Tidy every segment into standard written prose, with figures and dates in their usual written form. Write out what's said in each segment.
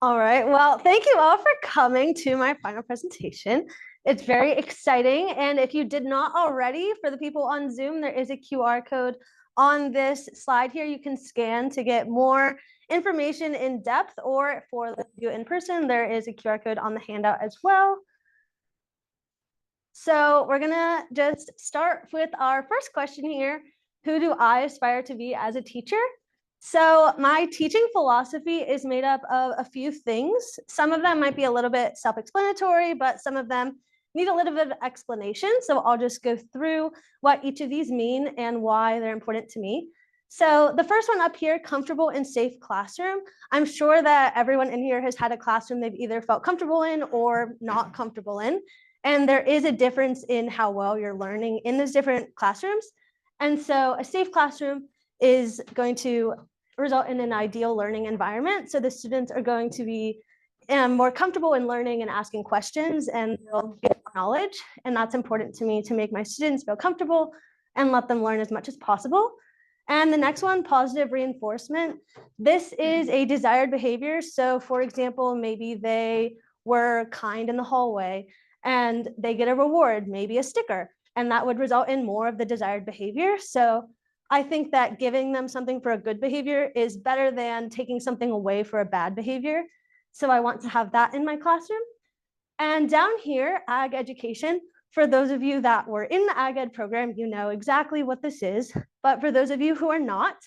All right. Well, thank you all for coming to my final presentation. It's very exciting. And if you did not already, for the people on Zoom, there is a QR code on this slide here you can scan to get more information in depth, or for you in person, there is a QR code on the handout as well. So we're gonna just start with our first question here. Who do I aspire to be as a teacher? So my teaching philosophy is made up of a few things. Some of them might be a little bit self-explanatory, but some of them need a little bit of explanation. So I'll just go through what each of these mean and why they're important to me. So the first one up here, comfortable and safe classroom. I'm sure that everyone in here has had a classroom they've either felt comfortable in or not comfortable in. And there is a difference in how well you're learning in those different classrooms. And so a safe classroom is going to result in an ideal learning environment. So the students are going to be more comfortable in learning and asking questions, and they'll get knowledge. And that's important to me, to make my students feel comfortable and let them learn as much as possible. And the next one, positive reinforcement. This is a desired behavior. So for example, maybe they were kind in the hallway and they get a reward, maybe a sticker, and that would result in more of the desired behavior. So I think that giving them something for a good behavior is better than taking something away for a bad behavior. So I want to have that in my classroom. And down here, ag education. For those of you that were in the ag ed program, you know exactly what this is. But for those of you who are not,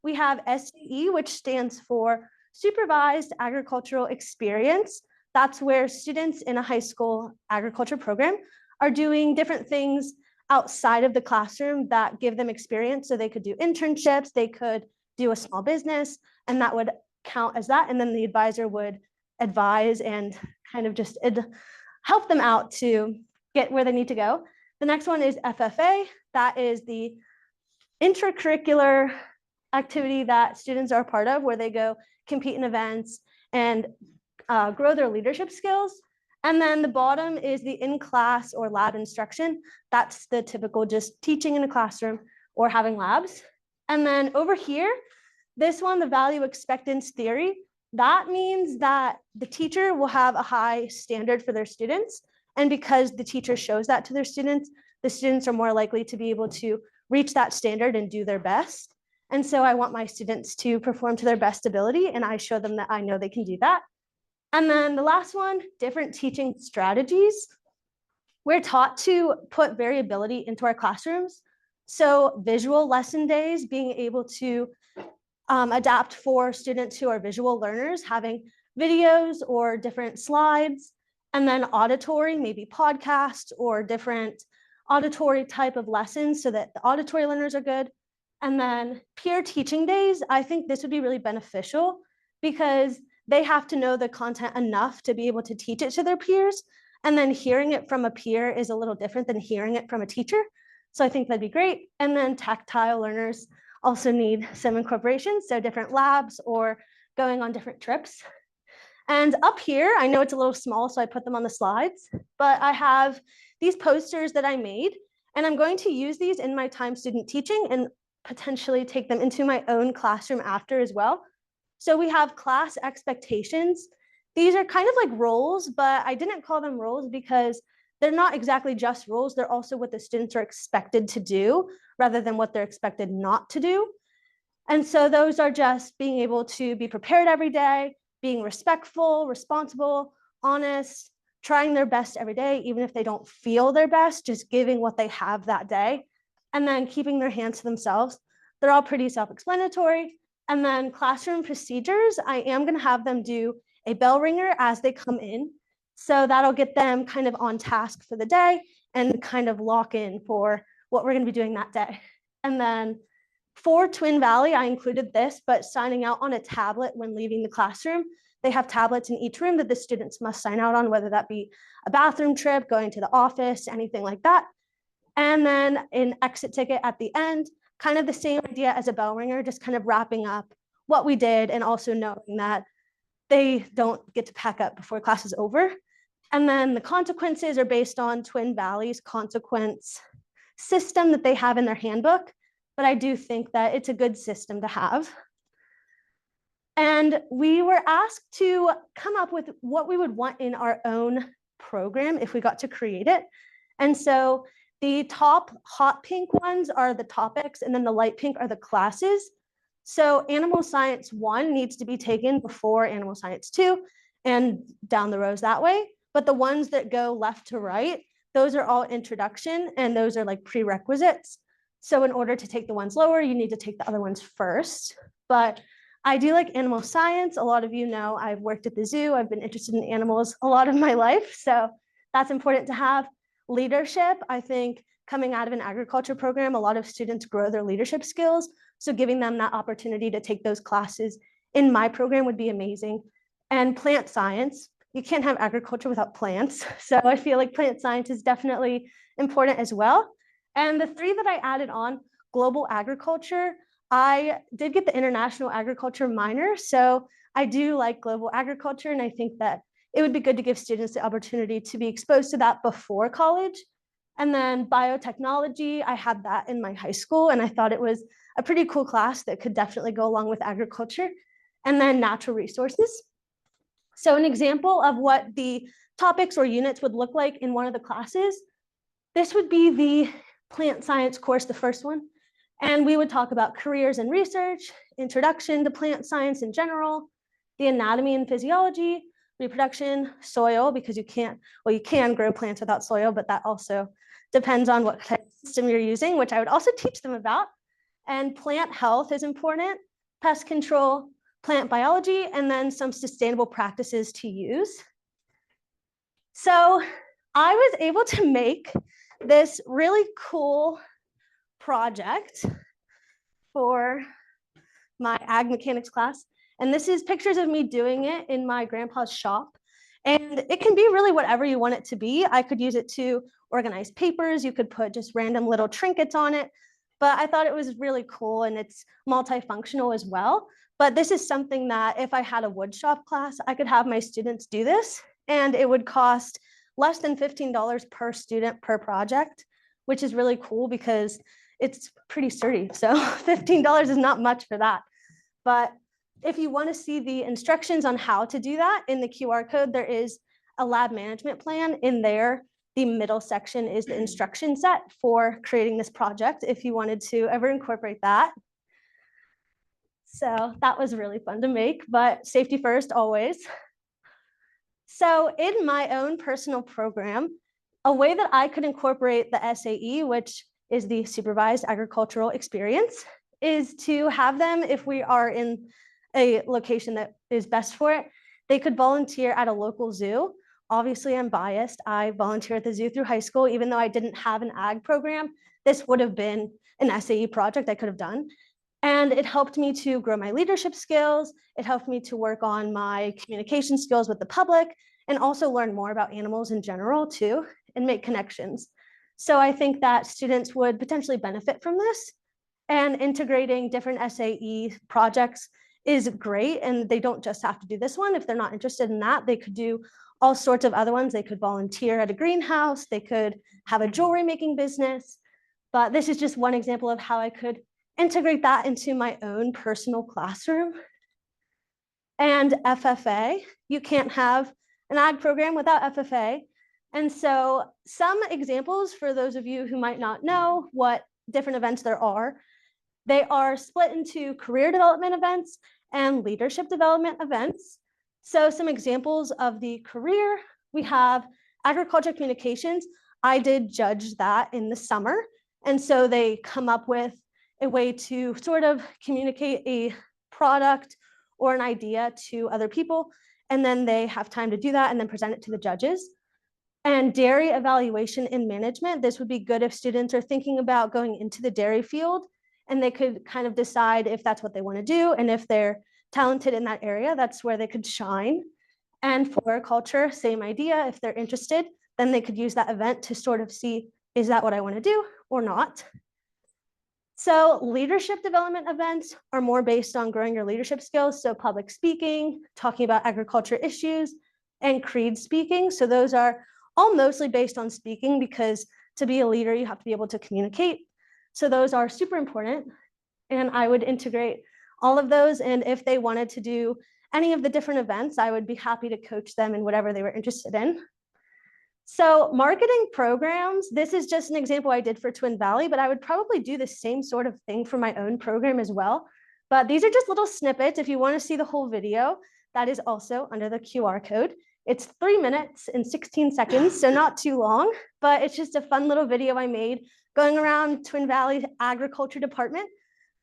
we have SCE, which stands for Supervised Agricultural Experience. That's where students in a high school agriculture program are doing different things outside of the classroom that give them experience. So they could do internships, they could do a small business, and that would count as that. And then the advisor would advise and kind of just help them out to get where they need to go. The next one is FFA. That is the intracurricular activity that students are a part of, where they go compete in events and grow their leadership skills. And then the bottom is the in-class or lab instruction. That's the typical just teaching in a classroom or having labs. And then over here, this one, the value expectance theory, that means that the teacher will have a high standard for their students. And because the teacher shows that to their students, the students are more likely to be able to reach that standard and do their best. And so I want my students to perform to their best ability, and I show them that I know they can do that. And then the last one, different teaching strategies. We're taught to put variability into our classrooms. So visual lesson days, being able to adapt for students who are visual learners, having videos or different slides. And then auditory, maybe podcasts or different auditory type of lessons so that the auditory learners are good. And then peer teaching days, I think this would be really beneficial because they have to know the content enough to be able to teach it to their peers. And then hearing it from a peer is a little different than hearing it from a teacher. So I think that'd be great. And then tactile learners also need some incorporation, so different labs or going on different trips. And up here, I know it's a little small, so I put them on the slides, but I have these posters that I made, and I'm going to use these in my time student teaching and potentially take them into my own classroom after as well. So we have class expectations. These are kind of like roles, but I didn't call them roles because they're not exactly just roles. They're also what the students are expected to do rather than what they're expected not to do. And so those are just being able to be prepared every day, being respectful, responsible, honest, trying their best every day, even if they don't feel their best, just giving what they have that day, and then keeping their hands to themselves. They're all pretty self-explanatory. And then classroom procedures, I am going to have them do a bell ringer as they come in. So that'll get them kind of on task for the day and kind of lock in for what we're going to be doing that day. And then for Twin Valley, I included this, but signing out on a tablet when leaving the classroom. They have tablets in each room that the students must sign out on, whether that be a bathroom trip, going to the office, anything like that. And then an exit ticket at the end, kind of the same idea as a bell ringer, just kind of wrapping up what we did and also knowing that they don't get to pack up before class is over. And then the consequences are based on Twin Valley's consequence system that they have in their handbook. But I do think that it's a good system to have. And we were asked to come up with what we would want in our own program if we got to create it. And so the top hot pink ones are the topics, and then the light pink are the classes. So Animal Science 1 needs to be taken before Animal Science 2 and down the rows that way. But the ones that go left to right, those are all introduction, and those are like prerequisites. So in order to take the ones lower, you need to take the other ones first. But I do like animal science. A lot of you know I've worked at the zoo. I've been interested in animals a lot of my life. So that's important to have. Leadership, I think coming out of an agriculture program, a lot of students grow their leadership skills. So giving them that opportunity to take those classes in my program would be amazing. And plant science, you can't have agriculture without plants. So I feel like plant science is definitely important as well. And the three that I added on, global agriculture, I did get the international agriculture minor. So I do like global agriculture. And I think that it would be good to give students the opportunity to be exposed to that before college. And then biotechnology, I had that in my high school, and I thought it was a pretty cool class that could definitely go along with agriculture. And then natural resources. So an example of what the topics or units would look like in one of the classes, this would be the plant science course, the first one. And we would talk about careers in research, introduction to plant science in general, the anatomy and physiology, reproduction, soil, because you can't, well, you can grow plants without soil, but that also depends on what type of system you're using, which I would also teach them about. And plant health is important, pest control, plant biology, and then some sustainable practices to use. So I was able to make this really cool project for my ag mechanics class. And this is pictures of me doing it in my grandpa's shop. And it can be really whatever you want it to be. I could use it to organize papers. You could put just random little trinkets on it. But I thought it was really cool, and it's multifunctional as well. But this is something that if I had a wood shop class, I could have my students do this, and it would cost less than $15 per student per project, which is really cool because it's pretty sturdy. So $15 is not much for that. But if you want to see the instructions on how to do that in the QR code, there is a lab management plan in there. The middle section is the instruction set for creating this project if you wanted to ever incorporate that. So that was really fun to make, but safety first always. So in my own personal program, a way that I could incorporate the SAE, which is the supervised agricultural experience, is to have them, if we are in a location that is best for it, they could volunteer at a local zoo. Obviously, I'm biased. I volunteered at the zoo through high school. Even though I didn't have an ag program, this would have been an SAE project I could have done. And it helped me to grow my leadership skills. It helped me to work on my communication skills with the public, and also learn more about animals in general too, and make connections. So I think that students would potentially benefit from this, and integrating different SAE projects is great. And they don't just have to do this one. If they're not interested in that, they could do all sorts of other ones. They could volunteer at a greenhouse. They could have a jewelry making business. But this is just one example of how I could integrate that into my own personal classroom. And FFA, you can't have an ag program without FFA. And so some examples for those of you who might not know what different events there are, they are split into career development events and leadership development events. So some examples of the career, we have agriculture communications. I did judge that in the summer. And so they come up with a way to sort of communicate a product or an idea to other people. And then they have time to do that and then present it to the judges. And dairy evaluation and management, this would be good if students are thinking about going into the dairy field, and they could kind of decide if that's what they want to do. And if they're talented in that area, that's where they could shine. And floriculture, same idea. If they're interested, then they could use that event to sort of see, is that what I want to do or not? So leadership development events are more based on growing your leadership skills. So public speaking, talking about agriculture issues, and creed speaking. So those are all mostly based on speaking, because to be a leader, you have to be able to communicate. So those are super important. And I would integrate all of those. And if they wanted to do any of the different events, I would be happy to coach them in whatever they were interested in. So marketing programs, this is just an example I did for Twin Valley, but I would probably do the same sort of thing for my own program as well. But these are just little snippets. If you want to see the whole video, that is also under the QR code. It's 3 minutes and 16 seconds, so not too long, but it's just a fun little video I made going around Twin Valley Agriculture Department.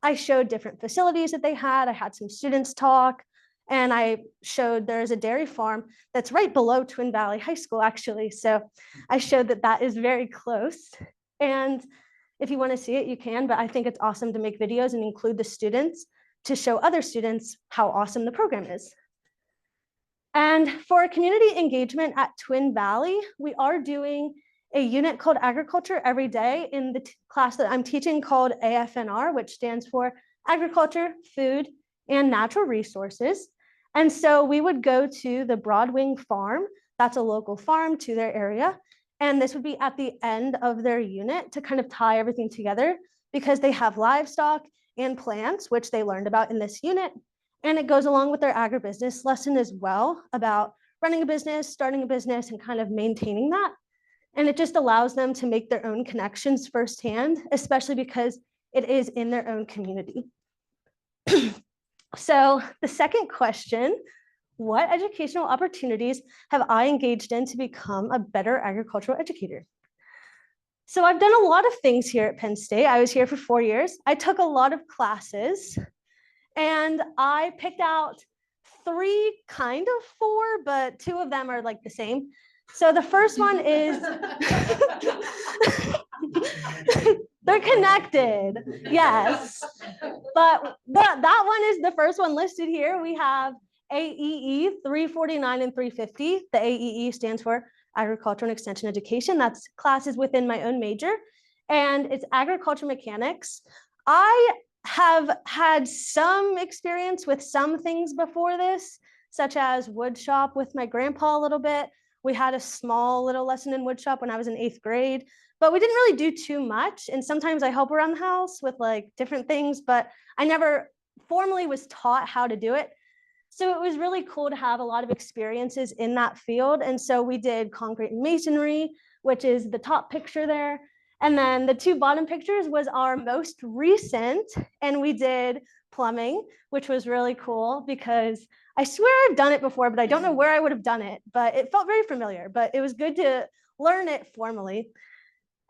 I showed different facilities that they had. I had some students talk, and I showed there's a dairy farm that's right below Twin Valley High School, actually. So I showed that that is very close. And if you want to see it, you can, but I think it's awesome to make videos and include the students to show other students how awesome the program is. And for community engagement at Twin Valley, we are doing a unit called Agriculture Every Day in the class that I'm teaching called AFNR, which stands for Agriculture, Food, and Natural Resources. And so we would go to the Broadwing Farm, that's a local farm to their area. And this would be at the end of their unit to kind of tie everything together because they have livestock and plants, which they learned about in this unit. And it goes along with their agribusiness lesson as well about running a business, starting a business, and kind of maintaining that. And it just allows them to make their own connections firsthand, especially because it is in their own community. So the second question, what educational opportunities have I engaged in to become a better agricultural educator? So I've done a lot of things here at Penn State. I was here for 4 years. I took a lot of classes, and I picked out 3, kind of 4, but 2 of them are like the same. So the first one is, they're connected, yes. But that one is the first one listed here. We have AEE 349 and 350. The AEE stands for Agriculture and Extension Education. That's classes within my own major, and it's agriculture mechanics. I have had some experience with some things before this, such as wood shop with my grandpa a little bit. We had a small little lesson in wood shop when I was in 8th grade, but we didn't really do too much. And sometimes I help around the house with like different things, but I never formally was taught how to do it. So it was really cool to have a lot of experiences in that field. And so we did concrete and masonry, which is the top picture there. And then the 2 bottom pictures was our most recent, and we did plumbing, which was really cool because I swear I've done it before, but I don't know where I would have done it, but it felt very familiar, but it was good to learn it formally.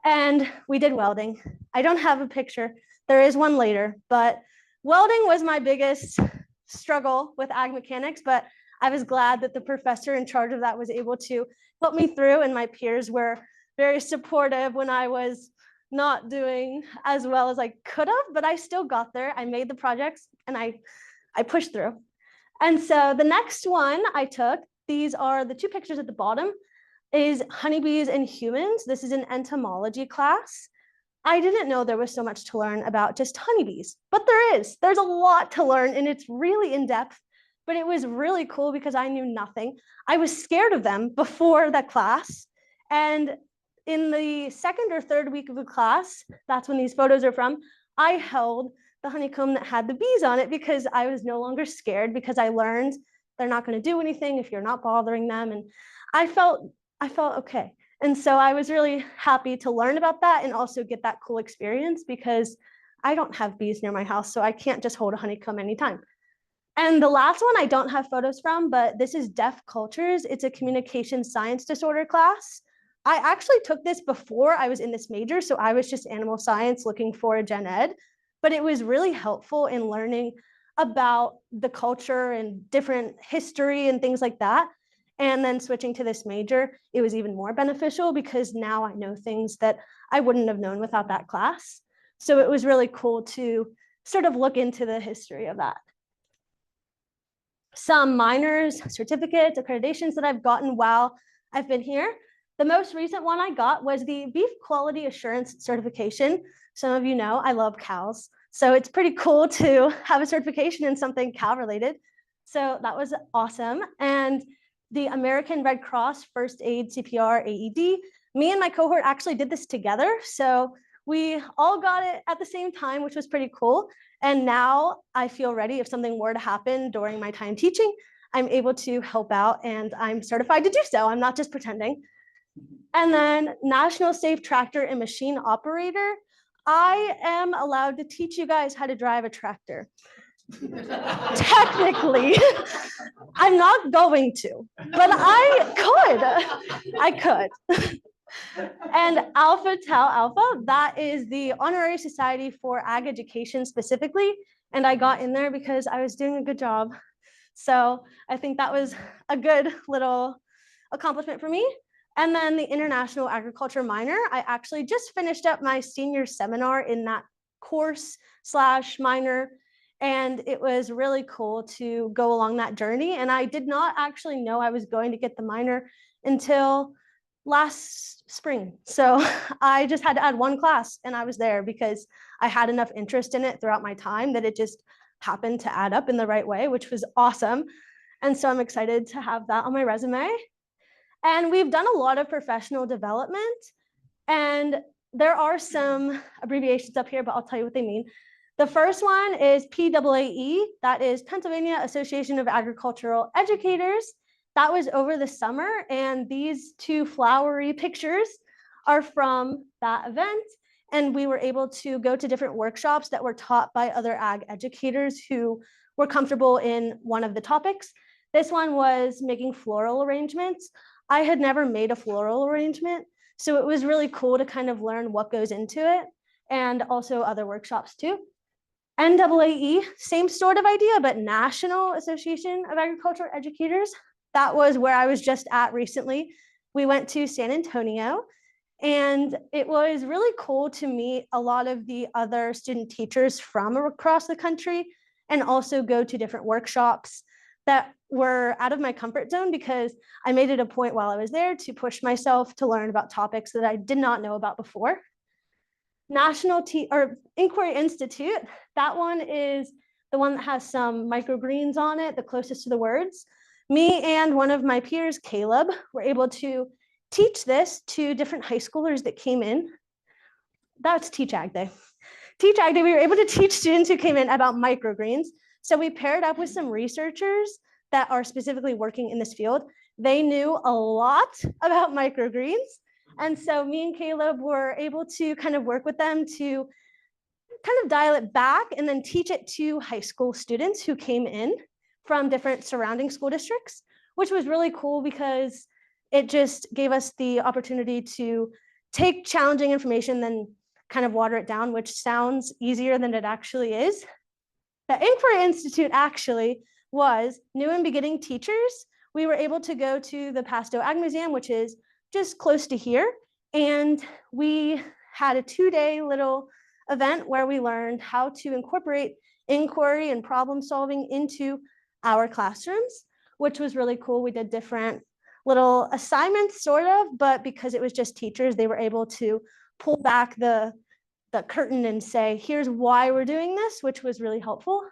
And we did welding. I don't have a picture. There is one later, but welding was my biggest struggle with ag mechanics, but I was glad that the professor in charge of that was able to help me through, and my peers were very supportive when I was not doing as well as I could have, but I still got there. I made the projects and I pushed through. And so the next one I took, these are the 2 pictures at the bottom, is honeybees and humans. This is an entomology class. I didn't know there was so much to learn about just honeybees, but there's a lot to learn, and it's really in depth, but it was really cool because I knew nothing. I was scared of them before that class. And in the 2nd or 3rd week of the class, that's when these photos are from, I held the honeycomb that had the bees on it because I was no longer scared, because I learned they're not going to do anything if you're not bothering them. And I felt okay. And so I was really happy to learn about that and also get that cool experience, because I don't have bees near my house, so I can't just hold a honeycomb anytime. And the last one I don't have photos from, but this is Deaf Cultures. It's a communication science disorder class. I actually took this before I was in this major, so I was just animal science looking for a gen ed, but it was really helpful in learning about the culture and different history and things like that. And then switching to this major, it was even more beneficial because now I know things that I wouldn't have known without that class. So it was really cool to sort of look into the history of that. Some minors, certificates, accreditations that I've gotten while I've been here. The most recent one I got was the Beef Quality Assurance Certification. Some of you know I love cows, so it's pretty cool to have a certification in something cow related. So that was awesome. And the American Red Cross First Aid CPR AED, me and my cohort actually did this together. So we all got it at the same time, which was pretty cool. And now I feel ready if something were to happen during my time teaching, I'm able to help out and I'm certified to do so. I'm not just pretending. And then National Safe Tractor and Machine Operator. I am allowed to teach you guys how to drive a tractor. Technically, I'm not going to, but I could. And Alpha Tau Alpha, that is the Honorary Society for Ag Education specifically. And I got in there because I was doing a good job. So I think that was a good little accomplishment for me. And then the International Agriculture Minor, I actually just finished up my senior seminar in that course / minor. And it was really cool to go along that journey. And I did not actually know I was going to get the minor until last spring. So I just had to add one class and I was there because I had enough interest in it throughout my time that it just happened to add up in the right way, which was awesome. And so I'm excited to have that on my resume. And we've done a lot of professional development. And there are some abbreviations up here, but I'll tell you what they mean. The first one is PAAE, that is Pennsylvania Association of Agricultural Educators. That was over the summer, and these two flowery pictures are from that event. And we were able to go to different workshops that were taught by other ag educators who were comfortable in one of the topics. This one was making floral arrangements. I had never made a floral arrangement, so it was really cool to kind of learn what goes into it, and also other workshops too. NAAE, same sort of idea, but National Association of Agricultural Educators. That was where I was just at recently. We went to San Antonio, and it was really cool to meet a lot of the other student teachers from across the country and also go to different workshops that were out of my comfort zone because I made it a point while I was there to push myself to learn about topics that I did not know about before. National Inquiry Institute, that one is the one that has some microgreens on it, the closest to the words. Me and one of my peers, Caleb, were able to teach this to different high schoolers that came in. That's Teach Ag Day. Teach Ag Day, we were able to teach students who came in about microgreens. So we paired up with some researchers that are specifically working in this field. They knew a lot about microgreens. And so me and Caleb were able to kind of work with them to kind of dial it back and then teach it to high school students who came in from different surrounding school districts, which was really cool because it just gave us the opportunity to take challenging information, then kind of water it down, which sounds easier than it actually is. The Inquiry Institute actually was new and beginning teachers. We were able to go to the Pasto Ag Museum, which is just close to here. And we had a 2-day little event where we learned how to incorporate inquiry and problem solving into our classrooms, which was really cool. We did different little assignments, sort of, but because it was just teachers, they were able to pull back the curtain and say, here's why we're doing this, which was really helpful.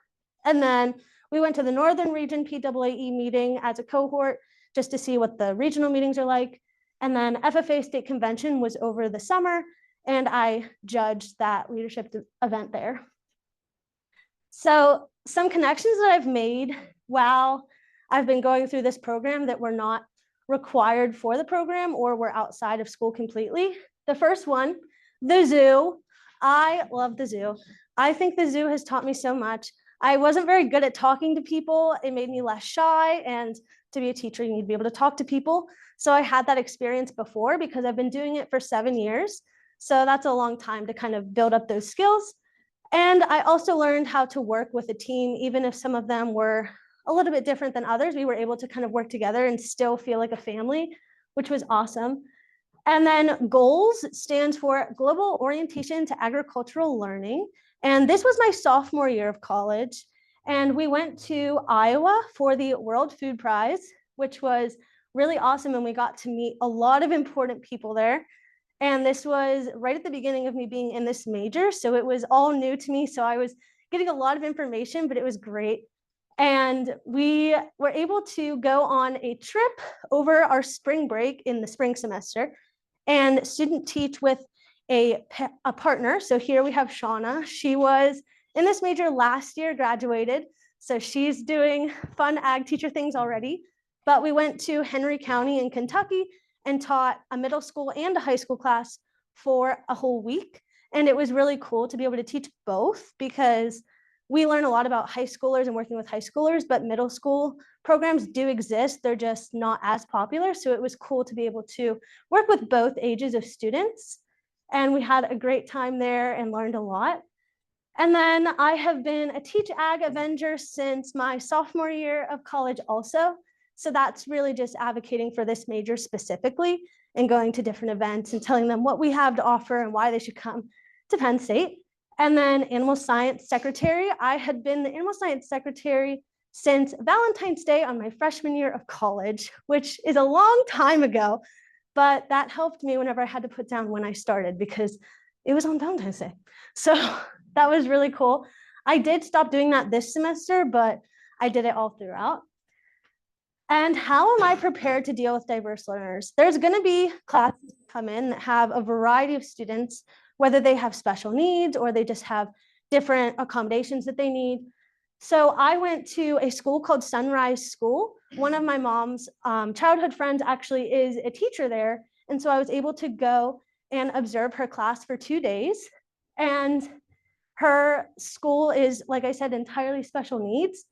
And then we went to the Northern Region PAAE meeting as a cohort just to see what the regional meetings are like. And then FFA State Convention was over the summer, and I judged that leadership event there. So some connections that I've made while I've been going through this program that were not required for the program or were outside of school completely. The first one, the zoo. I love the zoo. I think the zoo has taught me so much. I wasn't very good at talking to people. It made me less shy, and to be a teacher, you need to be able to talk to people. So I had that experience before because I've been doing it for 7 years. So that's a long time to kind of build up those skills. And I also learned how to work with a team, even if some of them were a little bit different than others. We were able to kind of work together and still feel like a family, which was awesome. And then GOALS stands for Global Orientation to Agricultural Learning. And this was my sophomore year of college. And we went to Iowa for the World Food Prize, which was really awesome. And we got to meet a lot of important people there. And this was right at the beginning of me being in this major. So it was all new to me. So I was getting a lot of information, but it was great. And we were able to go on a trip over our spring break in the spring semester and student teach with a partner. So here we have Shauna. She was in this major last year, graduated. So she's doing fun ag teacher things already. But we went to Henry County in Kentucky and taught a middle school and a high school class for a whole week. And it was really cool to be able to teach both, because we learn a lot about high schoolers and working with high schoolers, but middle school programs do exist. They're just not as popular. So it was cool to be able to work with both ages of students. And we had a great time there and learned a lot. And then I have been a Teach Ag Avenger since my sophomore year of college also. So that's really just advocating for this major specifically and going to different events and telling them what we have to offer and why they should come to Penn State. And then Animal Science Secretary. I had been the Animal Science Secretary since Valentine's Day on my freshman year of college, which is a long time ago, but that helped me whenever I had to put down when I started, because it was on Valentine's Day. So that was really cool. I did stop doing that this semester, but I did it all throughout. And how am I prepared to deal with diverse learners? There's going to be classes come in that have a variety of students, whether they have special needs or they just have different accommodations that they need. So I went to a school called Sunrise School. One of my mom's childhood friends actually is a teacher there. And so I was able to go and observe her class for 2 days. And her school is, like I said, entirely special needs.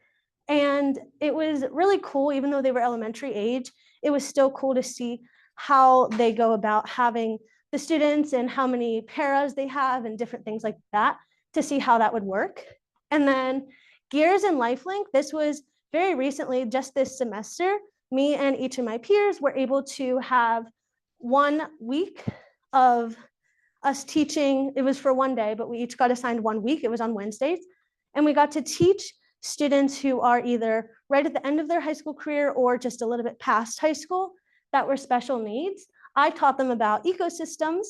And it was really cool, even though they were elementary age, it was still cool to see how they go about having the students and how many paras they have and different things like that, to see how that would work. And then Gears and Lifelink, this was very recently, just this semester, me and each of my peers were able to have 1 week of us teaching. It was for 1 day, but we each got assigned 1 week. It was on Wednesdays. And we got to teach students who are either right at the end of their high school career or just a little bit past high school that were special needs. I taught them about ecosystems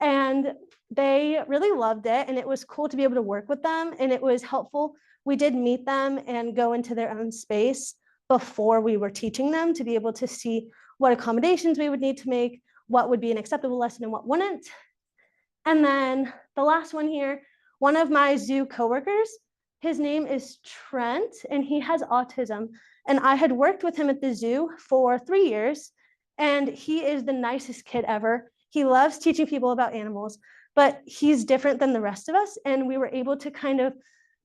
and they really loved it. And it was cool to be able to work with them. And it was helpful. We did meet them and go into their own space before we were teaching them, to be able to see what accommodations we would need to make, what would be an acceptable lesson and what wouldn't. And then the last one here, one of my zoo coworkers, his name is Trent, and he has autism. And I had worked with him at the zoo for 3 years, and he is the nicest kid ever. He loves teaching people about animals, but he's different than the rest of us. And we were able to kind of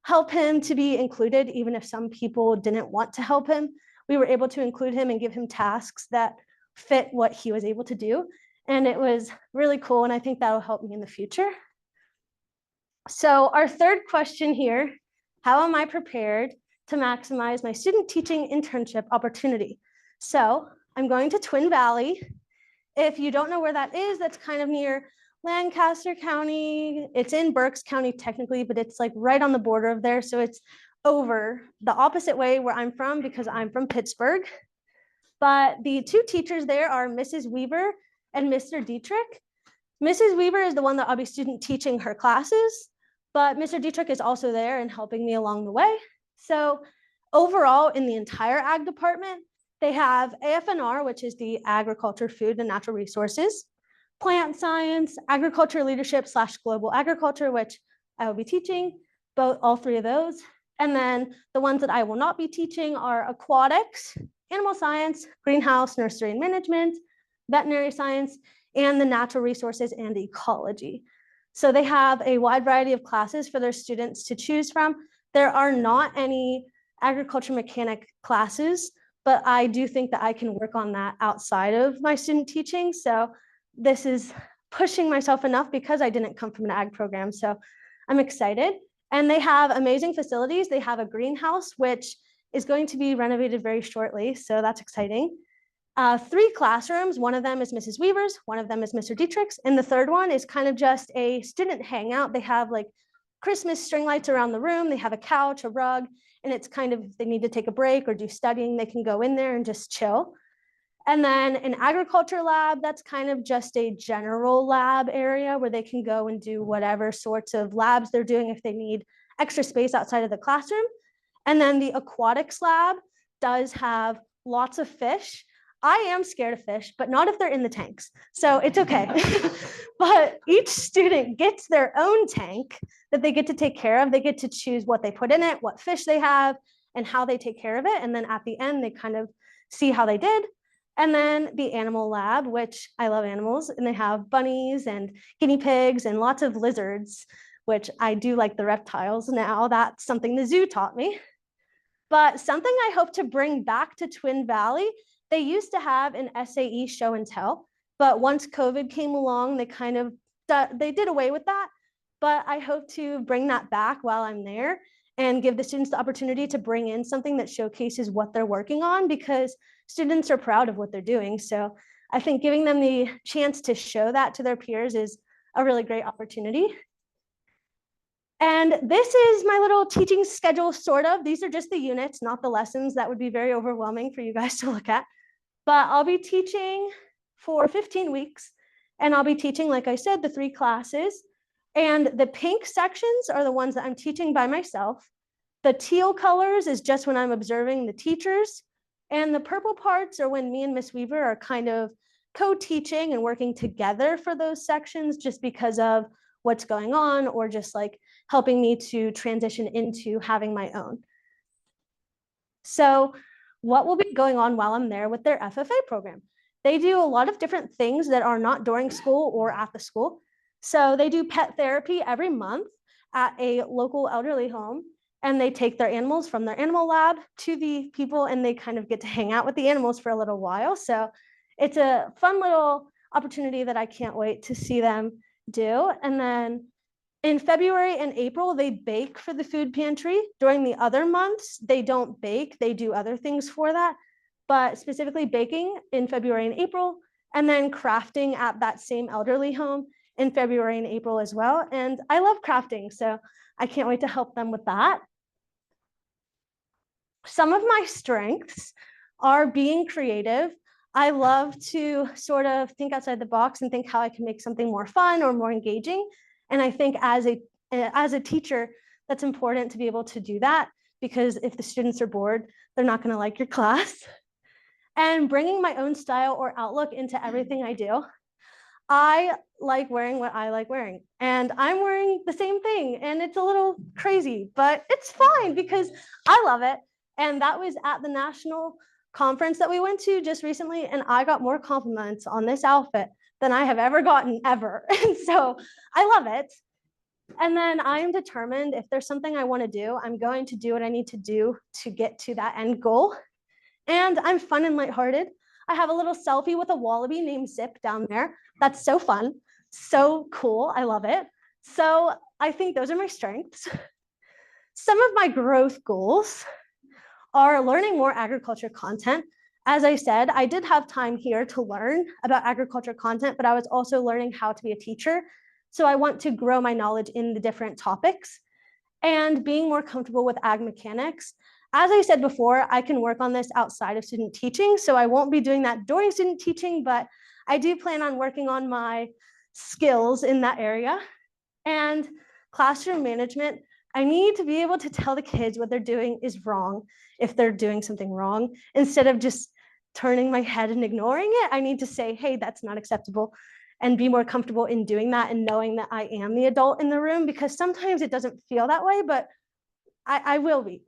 help him to be included, even if some people didn't want to help him. We were able to include him and give him tasks that fit what he was able to do. And it was really cool. And I think that'll help me in the future. So our third question here, how am I prepared to maximize my student teaching internship opportunity? So I'm going to Twin Valley. If you don't know where that is, that's kind of near Lancaster County. It's in Berks County technically, but it's like right on the border of there. So it's over the opposite way where I'm from, because I'm from Pittsburgh. But the 2 teachers there are Mrs. Weaver and Mr. Dietrich. Mrs. Weaver is the one that I'll be student teaching her classes, but Mr. Dietrich is also there and helping me along the way. So overall, in the entire ag department, they have AFNR, which is the Agriculture, Food, and Natural Resources, Plant Science, Agriculture Leadership / Global Agriculture, which I will be teaching, all 3 of those. And then the ones that I will not be teaching are Aquatics, Animal Science, Greenhouse, Nursery and Management, Veterinary Science, and the Natural Resources and Ecology. So they have a wide variety of classes for their students to choose from. There are not any agriculture mechanic classes, but I do think that I can work on that outside of my student teaching. So this is pushing myself enough because I didn't come from an ag program. So I'm excited. And they have amazing facilities. They have a greenhouse, which is going to be renovated very shortly. So that's exciting. 3 classrooms. One of them is Mrs. Weaver's, one of them is Mr. Dietrich's, and the third one is kind of just a student hangout. They have like Christmas string lights around the room. They have a couch, a rug, and it's kind of, if they need to take a break or do studying, they can go in there and just chill. And then an agriculture lab, that's kind of just a general lab area where they can go and do whatever sorts of labs they're doing if they need extra space outside of the classroom. And then the aquatics lab does have lots of fish. I am scared of fish, but not if they're in the tanks. So it's okay. But each student gets their own tank that they get to take care of. They get to choose what they put in it, what fish they have, and how they take care of it. And then at the end, they kind of see how they did. And then the animal lab, which I love animals, and they have bunnies and guinea pigs and lots of lizards, which I do like the reptiles now. That's something the zoo taught me. But something I hope to bring back to Twin Valley, they used to have an SAE show and tell, but once COVID came along, they did away with that. But I hope to bring that back while I'm there and give the students the opportunity to bring in something that showcases what they're working on, because students are proud of what they're doing. So I think giving them the chance to show that to their peers is a really great opportunity. And this is my little teaching schedule, sort of. These are just the units, not the lessons. That would be very overwhelming for you guys to look at. But I'll be teaching for 15 weeks. And I'll be teaching, like I said, the 3 classes. And the pink sections are the ones that I'm teaching by myself. The teal colors is just when I'm observing the teachers. And the purple parts are when me and Miss Weaver are kind of co-teaching and working together for those sections, just because of what's going on, or just like helping me to transition into having my own. So what will be going on while I'm there with their FFA program? They do a lot of different things that are not during school or at the school. So they do pet therapy every month at a local elderly home, and they take their animals from their animal lab to the people, and they kind of get to hang out with the animals for a little while. So it's a fun little opportunity that I can't wait to see them do. And then in February and April, they bake for the food pantry. During the other months, they don't bake, they do other things for that, but specifically baking in February and April, and then crafting at that same elderly home in February and April as well. And I love crafting, so I can't wait to help them with that. Some of my strengths are being creative. I love to sort of think outside the box and think how I can make something more fun or more engaging. And I think as a teacher, that's important to be able to do that, because if the students are bored, they're not going to like your class. And bringing my own style or outlook into everything I do. I like wearing what I like wearing, and I'm wearing the same thing, and it's a little crazy, but it's fine because I love it. And that was at the national conference that we went to just recently, and I got more compliments on this outfit than I have ever gotten ever. And so I love it. And then I am determined, if there's something I want to do, I'm going to do what I need to do to get to that end goal. And I'm fun and lighthearted. I have a little selfie with a wallaby named Zip down there. That's so fun, so cool. I love it. So I think those are my strengths. Some of my growth goals are learning more agriculture content. As I said, I did have time here to learn about agriculture content, but I was also learning how to be a teacher. So I want to grow my knowledge in the different topics, and being more comfortable with ag mechanics. As I said before, I can work on this outside of student teaching, so I won't be doing that during student teaching, but I do plan on working on my skills in that area. And classroom management, I need to be able to tell the kids what they're doing is wrong if they're doing something wrong. Instead of just turning my head and ignoring it, I need to say, hey, that's not acceptable, and be more comfortable in doing that and knowing that I am the adult in the room, because sometimes it doesn't feel that way, but I will be.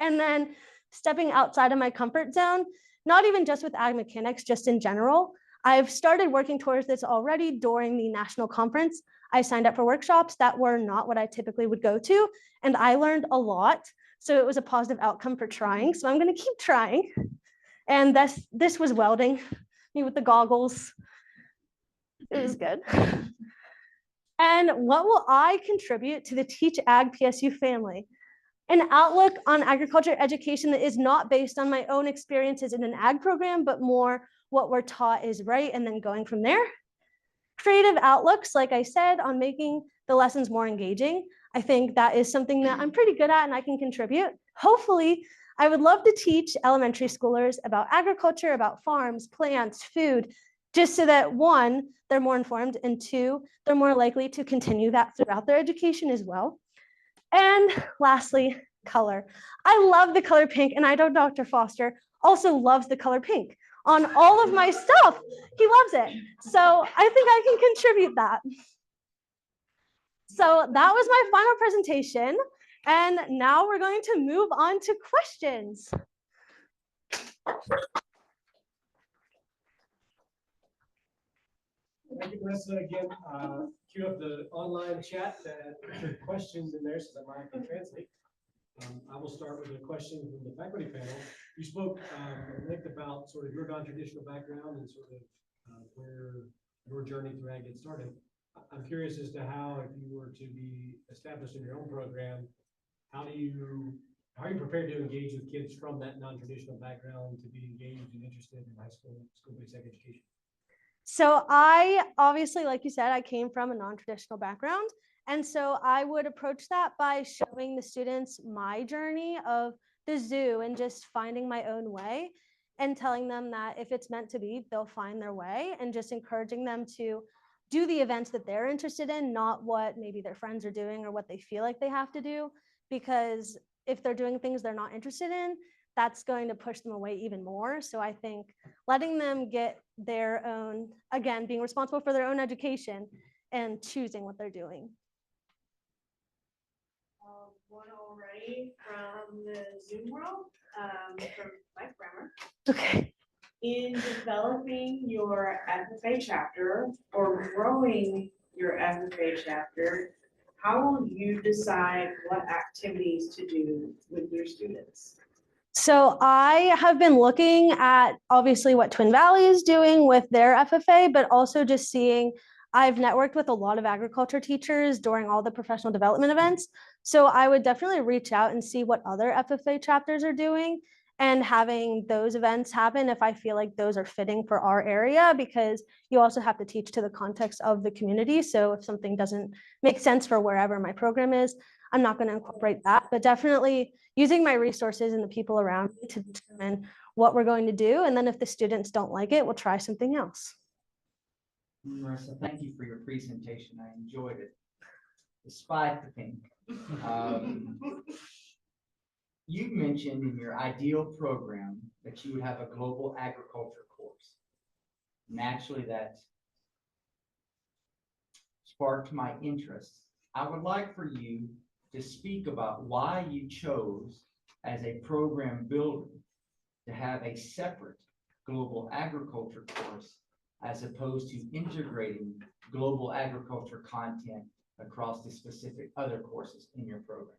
And then stepping outside of my comfort zone, not even just with ag mechanics, just in general. I've started working towards this already during the national conference. I signed up for workshops that were not what I typically would go to, and I learned a lot. So it was a positive outcome for trying. So I'm going to keep trying. And this was welding, me with the goggles. It was good. And what will I contribute to the Teach Ag PSU family? An outlook on agriculture education that is not based on my own experiences in an ag program, but more what we're taught is right, and then going from there. Creative outlooks, like I said, on making the lessons more engaging. I think that is something that I'm pretty good at and I can contribute. Hopefully, I would love to teach elementary schoolers about agriculture, about farms, plants, food, just so that 1, they're more informed, and 2, they're more likely to continue that throughout their education as well. And lastly, color. I love the color pink, and I know Dr. Foster also loves the color pink. on all of my stuff. He loves it. So I think I can contribute that. So that was my final presentation. And now we're going to move on to questions. Thank you, Marissa. Again, queue up the online chat questions in there so that Maya can translate. I will start with a question from the faculty panel. You spoke at length about sort of your non-traditional background and sort of where your journey through ag gets started. I'm curious as to how, if you were to be established in your own program, how are you prepared to engage with kids from that non-traditional background to be engaged and interested in high school-based ag education? So I obviously, like you said, I came from a non-traditional background. And so I would approach that by showing the students my journey of the zoo and just finding my own way and telling them that if it's meant to be, they'll find their way, and just encouraging them to do the events that they're interested in, not what maybe their friends are doing or what they feel like they have to do. Because if they're doing things they're not interested in, that's going to push them away even more. So I think letting them get their own, again, being responsible for their own education and choosing what they're doing. One already from the Zoom world, from Mike Bremer. Okay. In developing your FFA chapter or growing your FFA chapter, how will you decide what activities to do with your students? So I have been looking at obviously what Twin Valley is doing with their FFA, but also just seeing, I've networked with a lot of agriculture teachers during all the professional development events. So I would definitely reach out and see what other FFA chapters are doing and having those events happen if I feel like those are fitting for our area, because you also have to teach to the context of the community. So if something doesn't make sense for wherever my program is, I'm not going to incorporate that, but definitely using my resources and the people around me to determine what we're going to do. And then if the students don't like it, we'll try something else. Marissa, thank you for your presentation. I enjoyed it, despite the pink. You mentioned in your ideal program that you would have a global agriculture course. Naturally, that sparked my interest. I would like for you to speak about why you chose, as a program builder, to have a separate global agriculture course as opposed to integrating global agriculture content across the specific other courses in your program.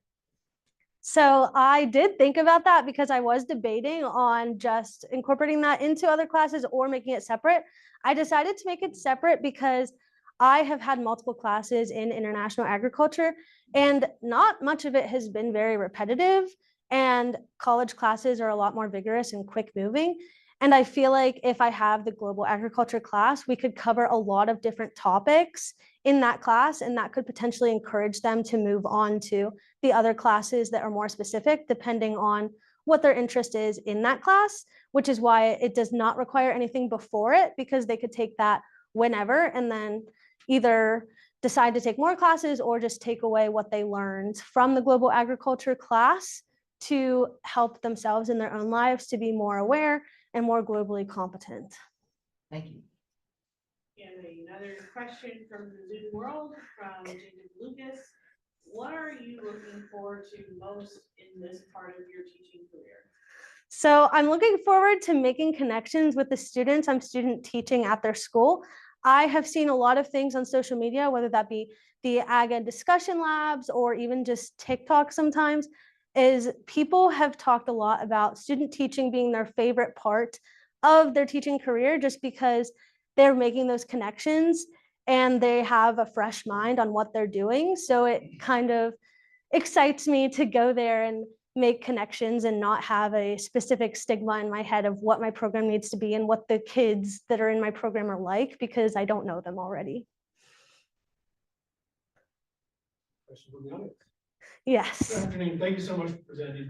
So I did think about that because I was debating on just incorporating that into other classes or making it separate. I decided to make it separate because I have had multiple classes in international agriculture, and not much of it has been very repetitive, and college classes are a lot more vigorous and quick moving. And I feel like if I have the global agriculture class, we could cover a lot of different topics in that class, and that could potentially encourage them to move on to the other classes that are more specific, depending on what their interest is in that class, which is why it does not require anything before it, because they could take that whenever and then either decide to take more classes or just take away what they learned from the global agriculture class to help themselves in their own lives to be more aware and more globally competent. Thank you. And another question from the Zoom world from Jacob Lucas. What are you looking forward to most in this part of your teaching career? So I'm looking forward to making connections with the students I'm student teaching at their school. I have seen a lot of things on social media, whether that be the Ag Ed discussion labs or even just TikTok sometimes, is people have talked a lot about student teaching being their favorite part of their teaching career, just because they're making those connections and they have a fresh mind on what they're doing. So it kind of excites me to go there and make connections and not have a specific stigma in my head of what my program needs to be and what the kids that are in my program are like, because I don't know them already. Question from the audience. Yes. Good afternoon. Thank you so much for presenting.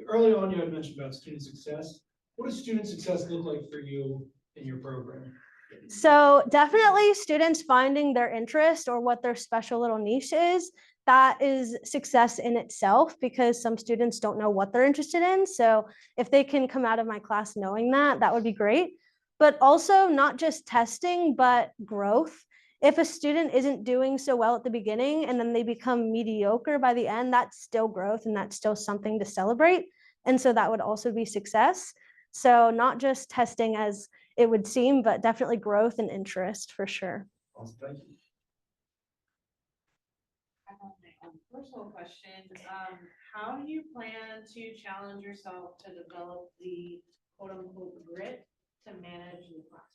Early on, you had mentioned about student success. What does student success look like for you in your program? So definitely students finding their interest or what their special little niche is. that is success in itself because some students don't know what they're interested in. So if they can come out of my class knowing that, that would be great. But also not just testing, but growth. If a student isn't doing so well at the beginning and then they become mediocre by the end, that's still growth and that's still something to celebrate. And so that would also be success. So not just testing as it would seem, but definitely growth and interest for sure. Thank you. I have my own personal question. How do you plan to challenge yourself to develop the quote unquote grit to manage the classroom?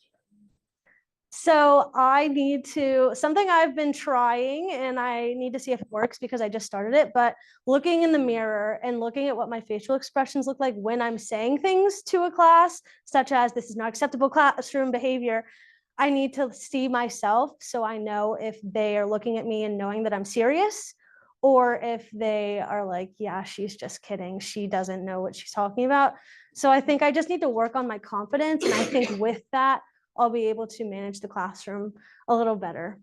So I need to, something I've been trying and I need to see if it works because I just started it, but looking in the mirror and looking at what my facial expressions look like when I'm saying things to a class, such as this is not acceptable classroom behavior, I need to see myself so I know if they are looking at me and knowing that I'm serious, or if they are like, yeah, she's just kidding. She doesn't know what she's talking about. So I think I just need to work on my confidence. And I think with that, I'll be able to manage the classroom a little better.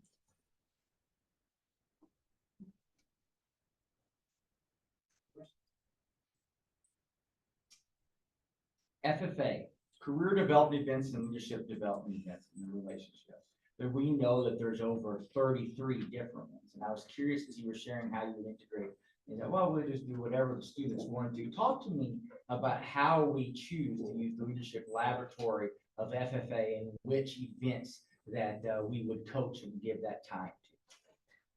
FFA, career development events and leadership development events in the relationship. But we know that there's over 33 different ones. And I was curious as you were sharing how you would integrate. You know, well, we'll just do whatever the students want to do. Talk to me about how we choose to use the leadership laboratory of FFA and which events that we would coach and give that time to.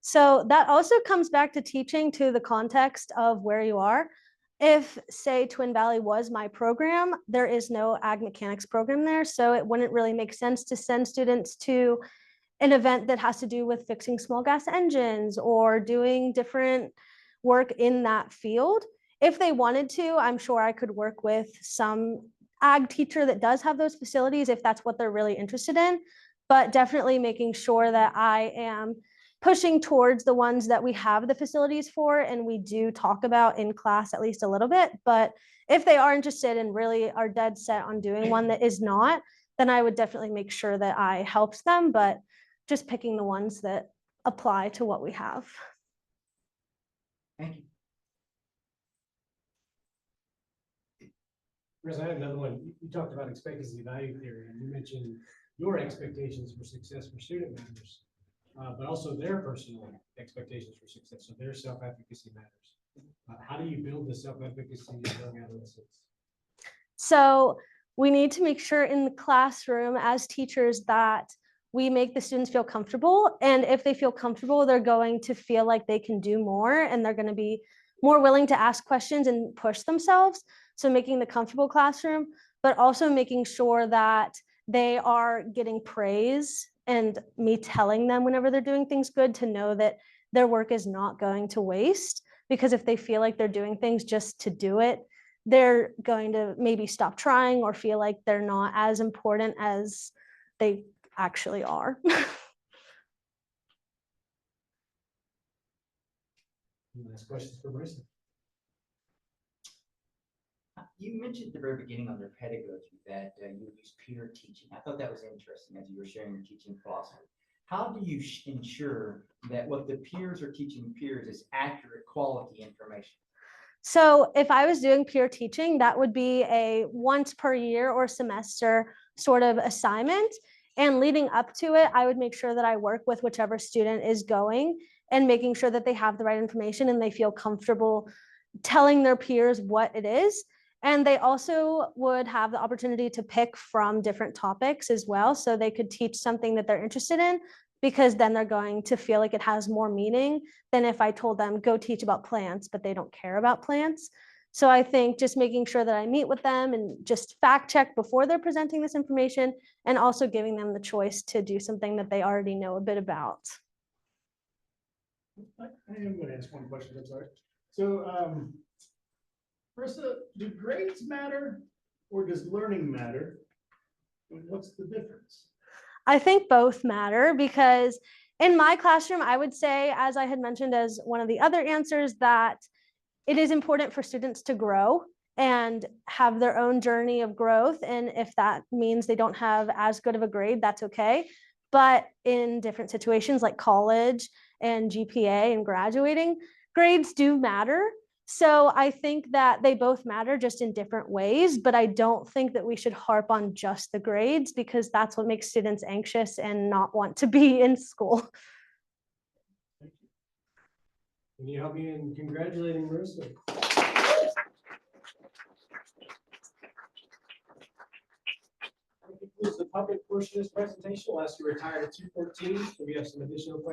So that also comes back to teaching to the context of where you are. If, say, Twin Valley was my program, there is no ag mechanics program there. So it wouldn't really make sense to send students to an event that has to do with fixing small gas engines or doing different work in that field. If they wanted to, I'm sure I could work with some ag teacher that does have those facilities if that's what they're really interested in, but definitely making sure that I am pushing towards the ones that we have the facilities for and we do talk about in class at least a little bit. But if they are interested and really are dead set on doing one that is not, then I would definitely make sure that I helped them, but just picking the ones that apply to what we have. Thank you. Chris, I have another one. You talked about expectancy value theory, and you mentioned your expectations for success for student matters, but also their personal expectations for success. So their self-efficacy matters. How do you build the self-efficacy of young adolescents? So we need to make sure in the classroom as teachers that we make the students feel comfortable. And if they feel comfortable, they're going to feel like they can do more and they're going to be more willing to ask questions and push themselves. So making the comfortable classroom, but also making sure that they are getting praise and me telling them whenever they're doing things good to know that their work is not going to waste. Because if they feel like they're doing things just to do it, they're going to maybe stop trying or feel like they're not as important as they actually are. Last questions for Marissa. You mentioned at the very beginning on your pedagogy that you use peer teaching. I thought that was interesting as you were sharing your teaching philosophy. How do you ensure that what the peers are teaching peers is accurate, quality information? So if I was doing peer teaching, that would be a once per year or semester sort of assignment. And leading up to it, I would make sure that I work with whichever student is going and making sure that they have the right information and they feel comfortable telling their peers what it is. And they also would have the opportunity to pick from different topics as well. So they could teach something that they're interested in, because then they're going to feel like it has more meaning than if I told them go teach about plants, but they don't care about plants. So I think just making sure that I meet with them and just fact check before they're presenting this information, and also giving them the choice to do something that they already know a bit about. I am going to ask one question. I'm sorry. So, Marissa, do grades matter or does learning matter? And what's the difference? I think both matter, because in my classroom, I would say, as I had mentioned as one of the other answers, that it is important for students to grow and have their own journey of growth. And if that means they don't have as good of a grade, that's okay. But in different situations like college and GPA and graduating, grades do matter. So I think that they both matter just in different ways, but I don't think that we should harp on just the grades because that's what makes students anxious and not want to be in school. Can you help me in congratulating Marissa? That concludes the public portion of this presentation. We'll ask you to retire at 2:14, so we have some additional questions.